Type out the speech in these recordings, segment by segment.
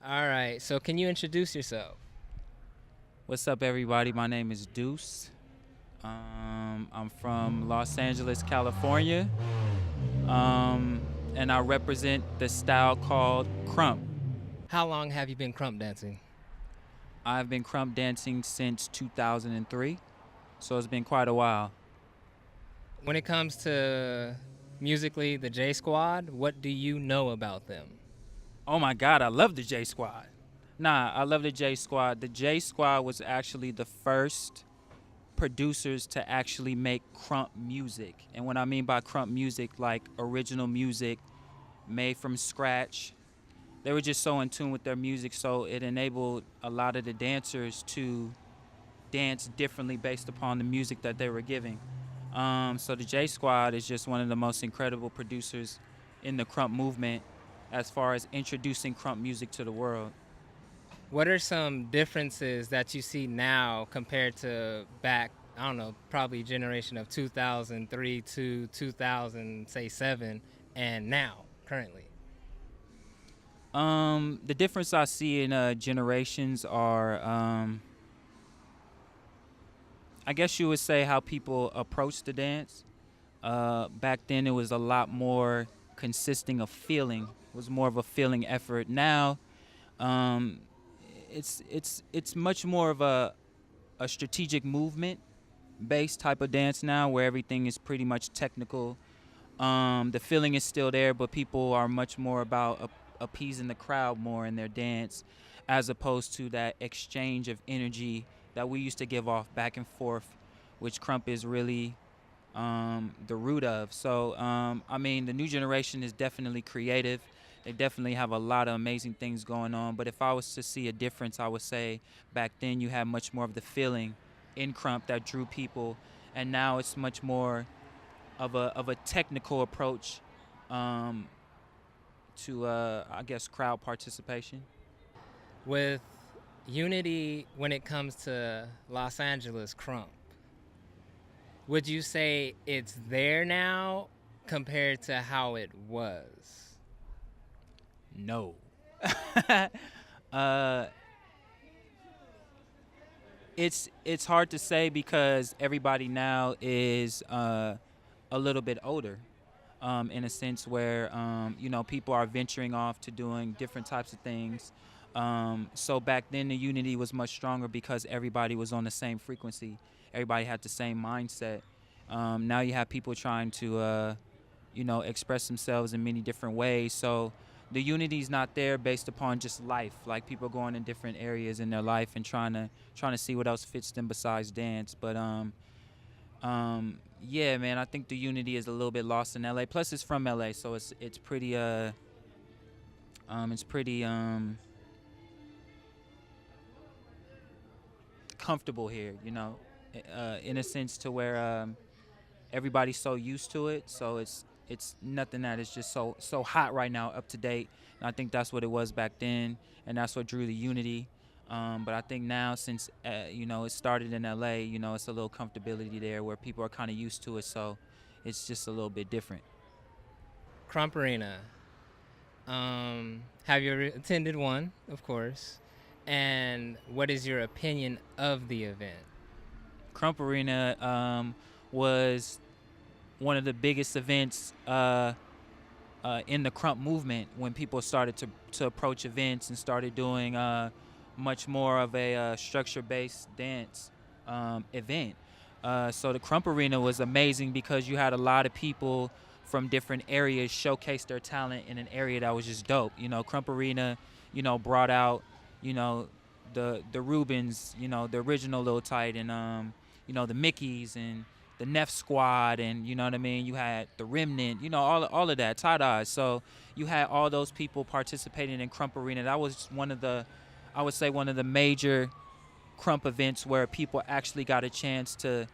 All right. So can you introduce yourself? What's up, everybody? My name is Deuce. I'm from Los Angeles, California, um, and I represent the style called Krump. How long have you been crump dancing? I've been Krump dancing since 2003, so it's been quite a while. When it comes to musically, the J Squad, what do you know about them? Oh my God, I love the JSquad. Nah, I love the JSquad. The JSquad was actually the first producers to actually make Krump music. And what I mean by Krump music, like original music made from scratch. They were just so in tune with their music, so it enabled a lot of the dancers to dance differently based upon the music that they were giving. So the J Squad is just one of the most incredible producers in the Krump movement as far as introducing Krump music to the world. What are some differences that you see now compared to back, I don't know, probably generation of 2003 to 2000, say 7, and now, currently? The difference I see in generations are, I guess you would say, how people approach the dance. Back then, it was a lot more consisting of feeling. It was more of a feeling effort. Now, um, it's much more of a strategic movement based type of dance now, where everything is pretty much technical. The feeling is still there, but people are much more about appeasing the crowd more in their dance, as opposed to that exchange of energy that we used to give off back and forth, which Krump is really the root of. So, I mean, the new generation is definitely creative. They definitely have a lot of amazing things going on. But if I was to see a difference, I would say back then you had much more of the feeling in Krump that drew people, and now it's much more of a technical approach um, to I guess crowd participation. With unity when it comes to Los Angeles crump, would you say it's there now compared to how it was? No. uh, it's hard to say because everybody now is a little bit older, in a sense where people are venturing off to doing different types of things. So back then the unity was much stronger because everybody was on the same frequency. Everybody had the same mindset. Now you have people trying to express themselves in many different ways. So the unity is not there based upon just life. Like people going in different areas in their life and trying to see what else fits them besides dance. But yeah, man, I think the unity is a little bit lost in LA. Plus, it's from LA, so it's pretty it's pretty comfortable here, in a sense to where everybody's so used to it. So it's nothing that is just so hot right now, up to date. And I think that's what it was back then, and that's what drew the unity. But I think now, since it started in LA, it's a little comfortability there where people are kind of used to it. So it's just a little bit different. Crump Arena. Have you ever attended one, of course? And what is your opinion of the event? Krump Arena was one of the biggest events in the Krump movement when people started to approach events and started doing much more of a structure-based dance event. So the Krump Arena was amazing because you had a lot of people from different areas showcase their talent in an area that was just dope. Krump Arena, brought out, you know, the Rubens, the original Lil Tight, and the Mickeys and the Neff Squad, and you know what I mean. You had the Remnant, all of that, Tie Dyes. So you had all those people participating in Krump Arena. That was one of the, I would say, one of the major Krump events where people actually got a chance to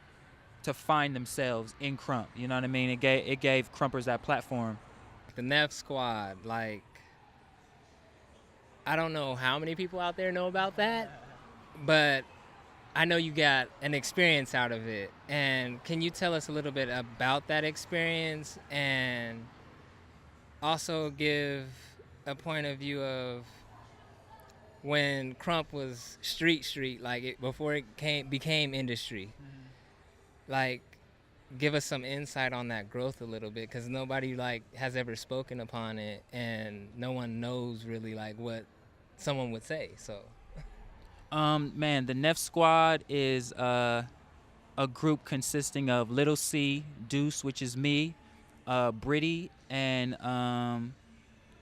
find themselves in Krump. You know what I mean? It gave Krumpers that platform. The Neff Squad, like, I don't know how many people out there know about that, but I know you got an experience out of it. And can you tell us a little bit about that experience and also give a point of view of when Krump was street, like before it became industry. Like, give us some insight on that growth a little bit, because nobody like has ever spoken upon it, and no one knows really like what someone would say. So Man, the Neff Squad is a group consisting of Little C, Deuce, which is me, Britty, and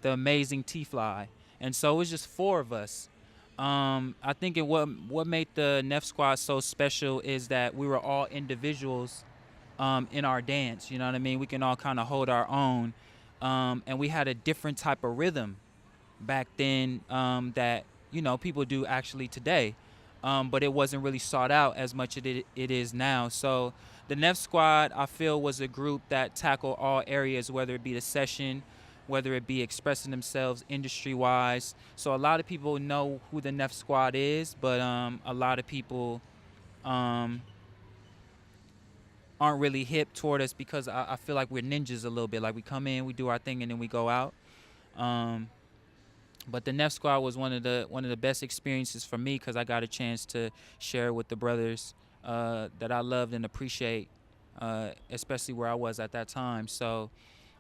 the amazing T-Fly. And so it was just four of us. I think what made the Neff Squad so special is that we were all individuals in our dance. You know what I mean? We can all kind of hold our own, and we had a different type of rhythm back then that people do actually today, but it wasn't really sought out as much as it is now. So the Neff Squad, I feel, was a group that tackled all areas, whether it be the session, whether it be expressing themselves industry-wise. So a lot of people know who the Neff Squad is, but a lot of people aren't really hip toward us because I feel like we're ninjas a little bit. Like we come in, we do our thing, and then we go out. But the Neff Squad was one of the best experiences for me because I got a chance to share with the brothers that I loved and appreciate, especially where I was at that time. So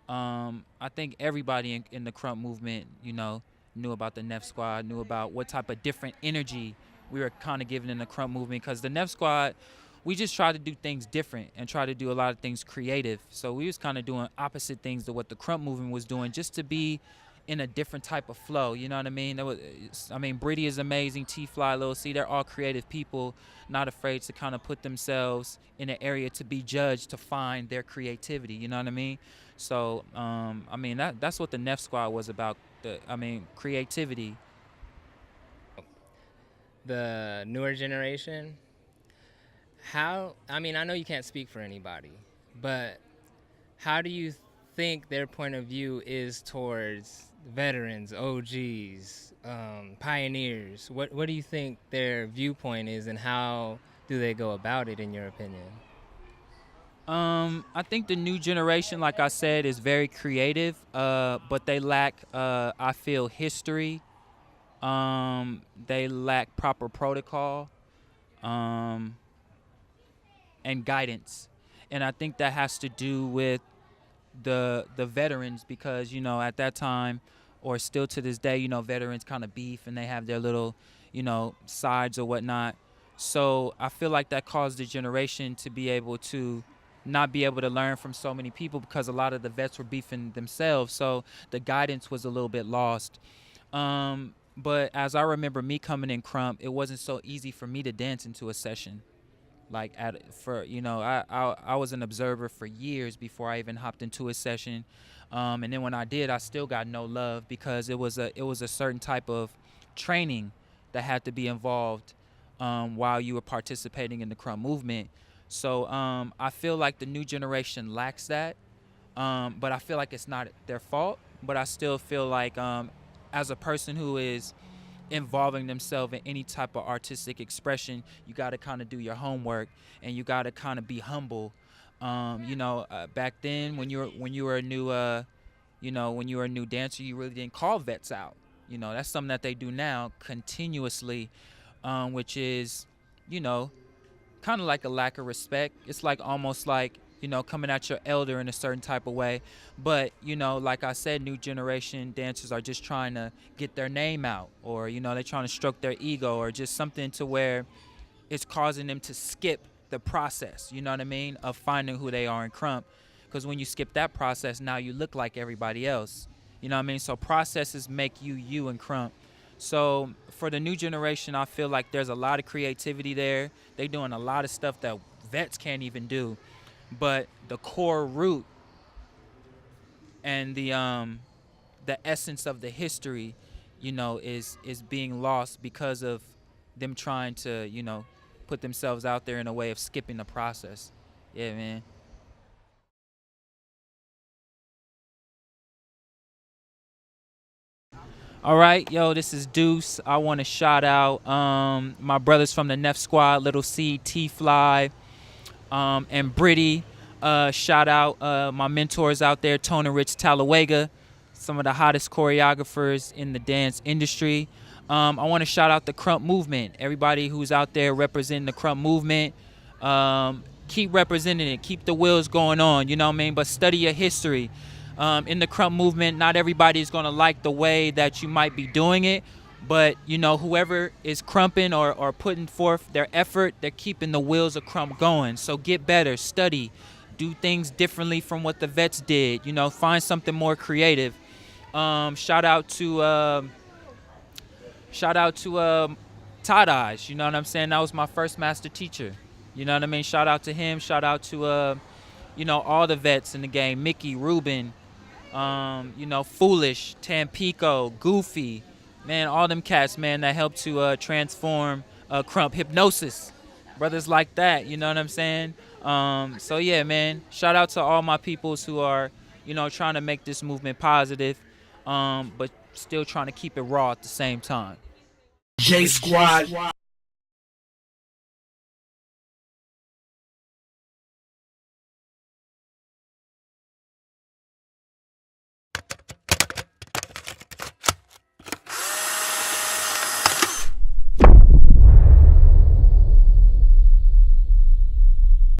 I think everybody in the Krump movement, knew about the Neff Squad, knew about what type of different energy we were kind of giving in the Krump movement. Because the Neff Squad, we just try to do things different and try to do a lot of things creative. So we was kind of doing opposite things to what the Krump movement was doing, just to be in a different type of flow. You know what I mean? Britty is amazing, T-Fly, Lil C, they're all creative people, not afraid to kind of put themselves in an area to be judged, to find their creativity. You know what I mean? So, that's what the Neff Squad was about. Creativity. the newer generation, I know you can't speak for anybody, but how do you think their point of view is towards veterans, OGs, pioneers? What do you think their viewpoint is, and how do they go about it, in your opinion? I think the new generation, like I said, is very creative, but they lack, I feel, history. They lack proper protocol and guidance, and I think that has to do with the veterans because at that time, or still to this day, veterans kind of beef and they have their little sides or whatnot. So I feel like that caused the generation to be able to not be able to learn from so many people because a lot of the vets were beefing themselves. So the guidance was a little bit lost. But as I remember me coming in Krump, it wasn't so easy for me to dance into a session. Like I was an observer for years before I even hopped into a session, and then when I did, I still got no love because it was a certain type of training that had to be involved while you were participating in the Krump movement. So I feel like the new generation lacks that, but I feel like it's not their fault. But I still feel like as a person who is involving themselves in any type of artistic expression, you got to kind of do your homework and you got to kind of be humble. Back then when you were a new when you were a new dancer, you really didn't call vets out. That's something that they do now continuously, which is kind of like a lack of respect. It's like almost like coming at your elder in a certain type of way. But like I said, new generation dancers are just trying to get their name out, or they're trying to stroke their ego, or just something to where it's causing them to skip the process, of finding who they are in Krump. Because when you skip that process, now you look like everybody else. So processes make you in Krump. So for the new generation, I feel like there's a lot of creativity there. They're doing a lot of stuff that vets can't even do. But the core root and the essence of the history, is being lost because of them trying to, put themselves out there in a way of skipping the process. Yeah, man. All right, yo, this is Deuce. I want to shout out my brothers from the Neff Squad, Little C, T-Fly, and Britty. Shout out my mentors out there, Tone and Rich Talawega, some of the hottest choreographers in the dance industry. I want to shout out the Krump movement. Everybody who's out there representing the Krump movement, keep representing it. Keep the wheels going on, you know what I mean? But study your history. In the Krump movement, not everybody's going to like the way that you might be doing it. But, you know, whoever is crumping or putting forth their effort, they're keeping the wheels of Krump going. So get better, study, do things differently from what the vets did. You know, find something more creative. Shout out to Todd Eyes. You know what I'm saying? That was my first master teacher. You know what I mean? Shout out to him. Shout out to you know, all the vets in the game. Mickey, Ruben, you know, Foolish, Tampico, Goofy. Man, all them cats, man, that helped to transform Krump. Hypnosis, brothers like that, you know what I'm saying? So, yeah, man, shout out to all my peoples who are, you know, trying to make this movement positive, but still trying to keep it raw at the same time. JSquad.